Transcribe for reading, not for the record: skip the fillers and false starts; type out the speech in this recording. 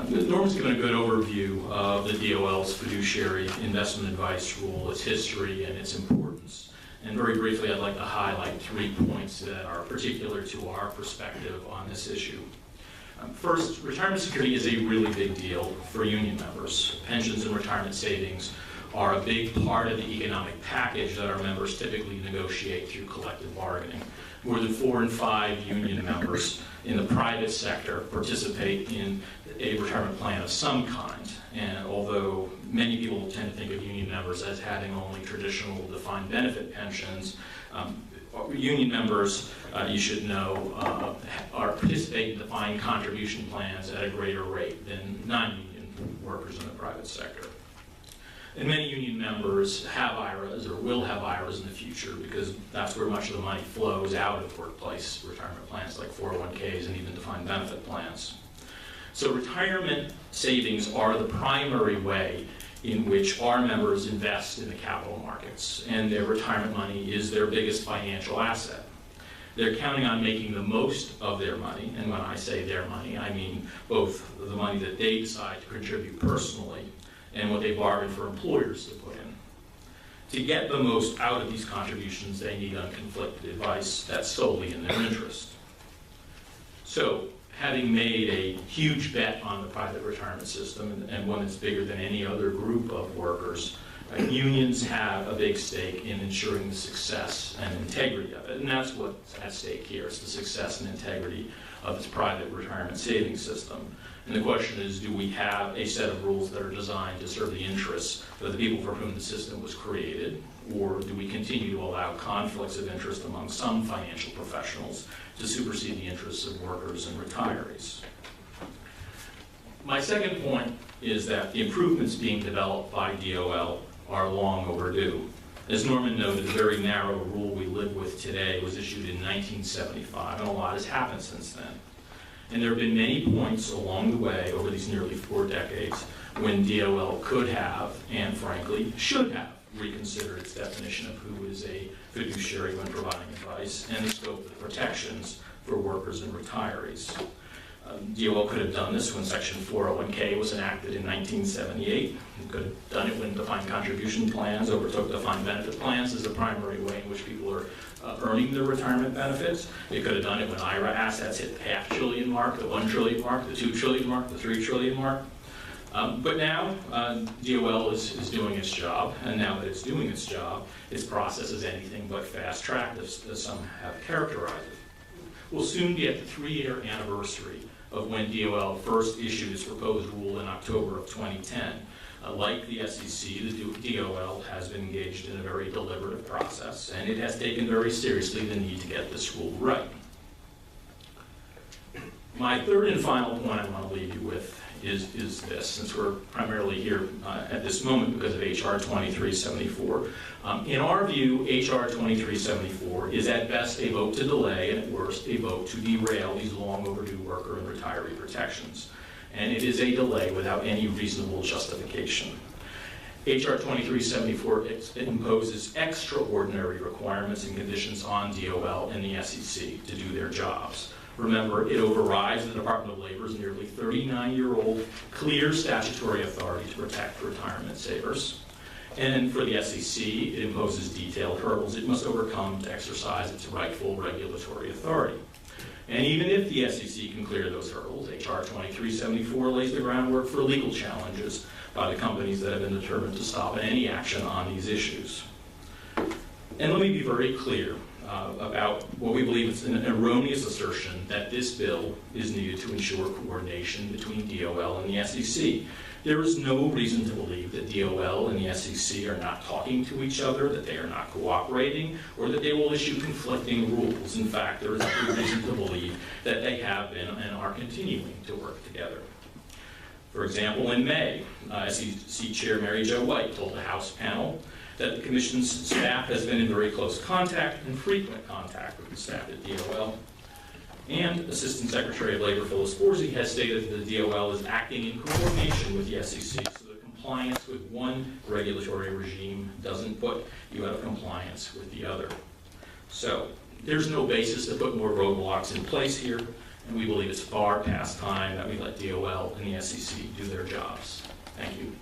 Norm's given a good overview of the DOL's fiduciary investment advice rule, its history, and its importance. And very briefly, I'd like to highlight 3 points that are particular to our perspective on this issue. First, retirement security is a really big deal for union members. Pensions and retirement savings are a big part of the economic package that our members typically negotiate through collective bargaining. More than 4 in 5 union members in the private sector participate in a retirement plan of some kind. And although many people tend to think of union members as having only traditional defined benefit pensions, union members, you should know, are participating in defined contribution plans at a greater rate than non-union workers in the private sector. And many union members have IRAs or will have IRAs in the future because that's where much of the money flows out of workplace retirement plans like 401ks and even defined benefit plans. So retirement savings are the primary way in which our members invest in the capital markets, and their retirement money is their biggest financial asset. They're counting on making the most of their money, and when I say their money, I mean both the money that they decide to contribute personally and what they bargain for employers to put in. To get the most out of these contributions, they need unconflicted advice that's solely in their interest. So, having made a huge bet on the private retirement system, and one that's bigger than any other group of workers, unions have a big stake in ensuring the success and integrity of it. And that's what's at stake here. It's the success and integrity of this private retirement savings system. And the question is, do we have a set of rules that are designed to serve the interests of the people for whom the system was created, or do we continue to allow conflicts of interest among some financial professionals to supersede the interests of workers and retirees? My second point is that the improvements being developed by DOL are long overdue. As Norman noted, the very narrow rule we live with today was issued in 1975, and a lot has happened since then. And there have been many points along the way over these nearly 4 decades when DOL could have, and frankly, should have, reconsidered its definition of who is a fiduciary when providing advice and the scope of the protections for workers and retirees. DOL could have done this when Section 401k was enacted in 1978. It could have done it when defined contribution plans overtook defined benefit plans as the primary way in which people are earning their retirement benefits. It could have done it when IRA assets hit the $500 billion mark, the $1 trillion mark, the $2 trillion mark, the $3 trillion mark. But now DOL is doing its job, and now that it's doing its job, its process is anything but fast-tracked, as some have characterized it. We'll soon be at the 3-year anniversary of when DOL first issued its proposed rule in October of 2010. Like the SEC, the DOL has been engaged in a very deliberative process, and it has taken very seriously the need to get this rule right. My third and final point I want to leave you with is this, since we're primarily here at this moment because of H.R. 2374. In our view, H.R. 2374 is at best a vote to delay and at worst a vote to derail these long overdue worker and retiree protections. And it is a delay without any reasonable justification. H.R. 2374 imposes extraordinary requirements and conditions on DOL and the SEC to do their jobs. Remember, it overrides the Department of Labor's nearly 39-year-old clear statutory authority to protect retirement savers. And for the SEC, it imposes detailed hurdles it must overcome to exercise its rightful regulatory authority. And even if the SEC can clear those hurdles, H.R. 2374 lays the groundwork for legal challenges by the companies that have been determined to stop any action on these issues. And let me be very clear about what we believe is an erroneous assertion that this bill is needed to ensure coordination between DOL and the SEC. There is no reason to believe that DOL and the SEC are not talking to each other, that they are not cooperating, or that they will issue conflicting rules. In fact, there is every reason to believe that they have been and are continuing to work together. For example, in May, SEC Chair Mary Jo White told the House panel that the Commission's staff has been in very close contact and frequent contact with the staff at DOL. And Assistant Secretary of Labor Phyllis Borsey has stated that the DOL is acting in coordination with the SEC so that compliance with one regulatory regime doesn't put you out of compliance with the other. So there's no basis to put more roadblocks in place here, and we believe it's far past time that we let DOL and the SEC do their jobs. Thank you.